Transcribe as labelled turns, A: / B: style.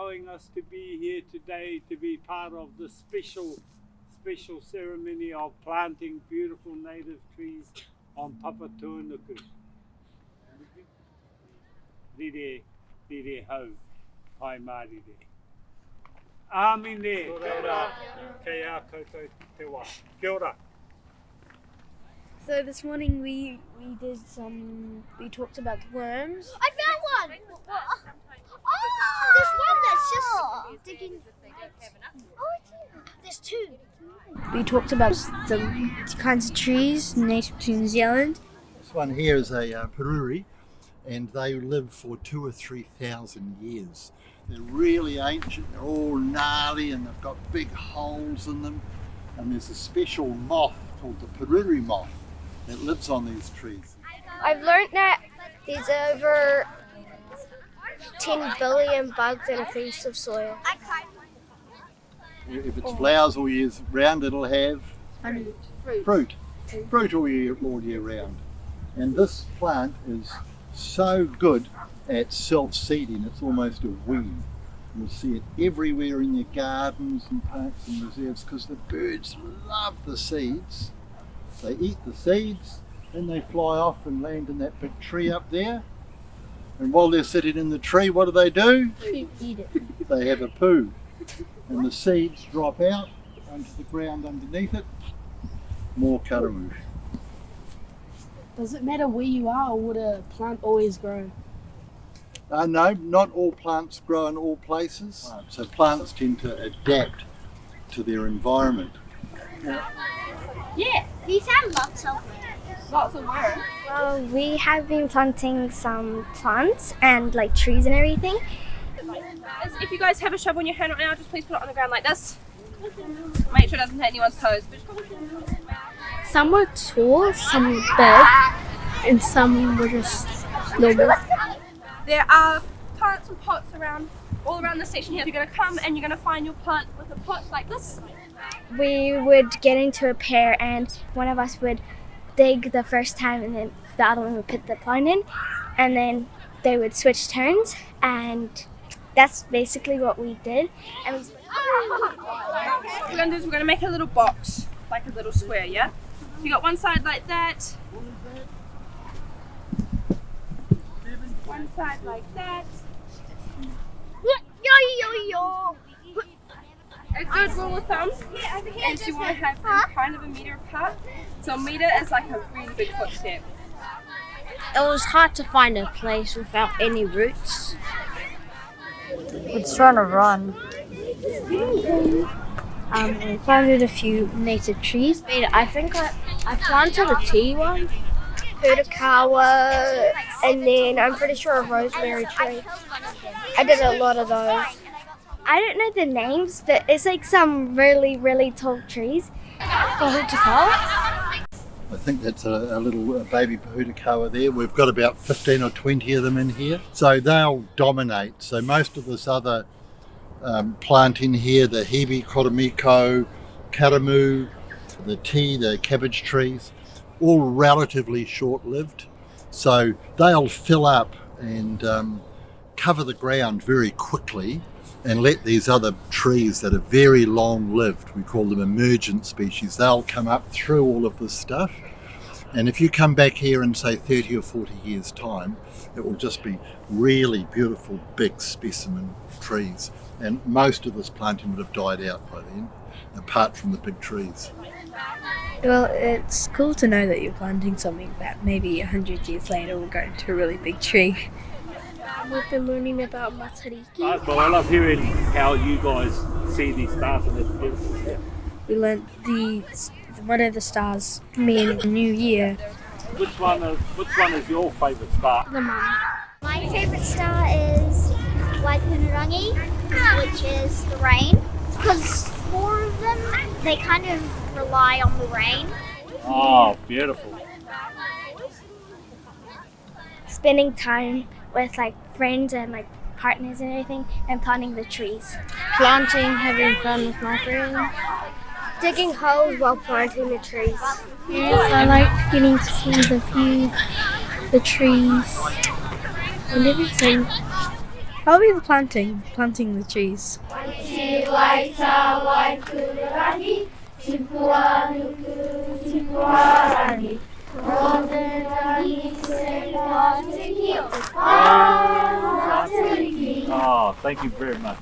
A: allowing us to be here today to be part of the special ceremony of planting beautiful native trees on Papatūānuku. Rire hau, hai mārire. Āmine, kia ora, kei a koutou te wā. Kia ora.
B: So this morning we talked about worms.
C: I found one! Oh, there's one that's just digging. Oh, there's two.
B: We talked about the kinds of trees native to New Zealand.
D: This one here is a pūriri, and they live for 2,000 or 3,000 years. They're really ancient, they're all gnarly and they've got big holes in them. And there's a special moth called the pūriri moth that lives on these trees.
C: I've learned that there's over 10 billion bugs in a piece of soil.
D: If it flowers all year round, it'll have fruit all year round. And this plant is so good at self-seeding, it's almost a weed. You'll see it everywhere in your gardens and parks and reserves because the birds love the seeds. They eat the seeds, then they fly off and land in that big tree up there. And while they're sitting in the tree, what do?
B: Eat it.
D: They have a poo. And the seeds drop out onto the ground underneath it. More karamu.
E: Does it matter where you are, or would a plant always grow?
D: No, not all plants grow in all places. So plants tend to adapt to their environment.
C: Yeah, these have lots of worms.
F: Well, we have been planting some plants and like trees and everything.
G: If you guys have a shovel in your hand right now, just please put it on the ground like this. Make sure it doesn't hit anyone's toes.
B: Some were tall, some big, and some were just normal.
G: There are plants and pots all around the section here. You're going to come and you're going to find your plant with a pot like this.
F: We would get into a pair and one of us would dig the first time and then the other one would put the plant in and then they would switch turns and that's basically what we did. And
G: What we're going to do is we're going to make a little box, like a little square, yeah? So you got one side like that. One side like that. A good rule of thumb is you want to have them kind of a metre apart. So a metre is like a really big footstep.
B: It was hard to find a place without any roots.
F: it's trying to run.
B: We planted a few native trees. I think I planted a tea one, pōhutukawa, and then I'm pretty sure a rosemary tree. I did a lot of those.
F: I don't know the names, but it's like some really, really tall trees.
B: Pōhutukawa.
D: I think that's a little baby pōhutukawa there. We've got about 15 or 20 of them in here. So they'll dominate. So most of this other plant in here, the hebe, koromiko, karamu, the tea, the cabbage trees, all relatively short-lived. So they'll fill up and cover the ground very quickly and let these other trees that are very long-lived, we call them emergent species, they'll come up through all of this stuff. And if you come back here in say 30 or 40 years time, it will just be really beautiful big specimen trees. And most of this planting would have died out by then, apart from the big trees.
B: Well, it's cool to know that you're planting something that maybe 100 years later will go into a really big tree.
E: We've been learning about Matariki.
A: Well, I love hearing how you guys see these stars and it's beautiful.
B: We learnt what are the stars mean in New Year.
A: Which one is your favourite star?
C: My favourite star is Waitematā, which is the rain. Because 4 of them, they kind of rely on the rain.
A: Oh, beautiful.
F: Spending time with like friends and like partners and everything and planting the trees.
B: Planting, having fun with my friends.
F: Digging holes while planting the trees.
E: Yes, I like getting to see the view, the trees, and everything.
B: I'll be the planting the trees.
A: Oh, thank you very much.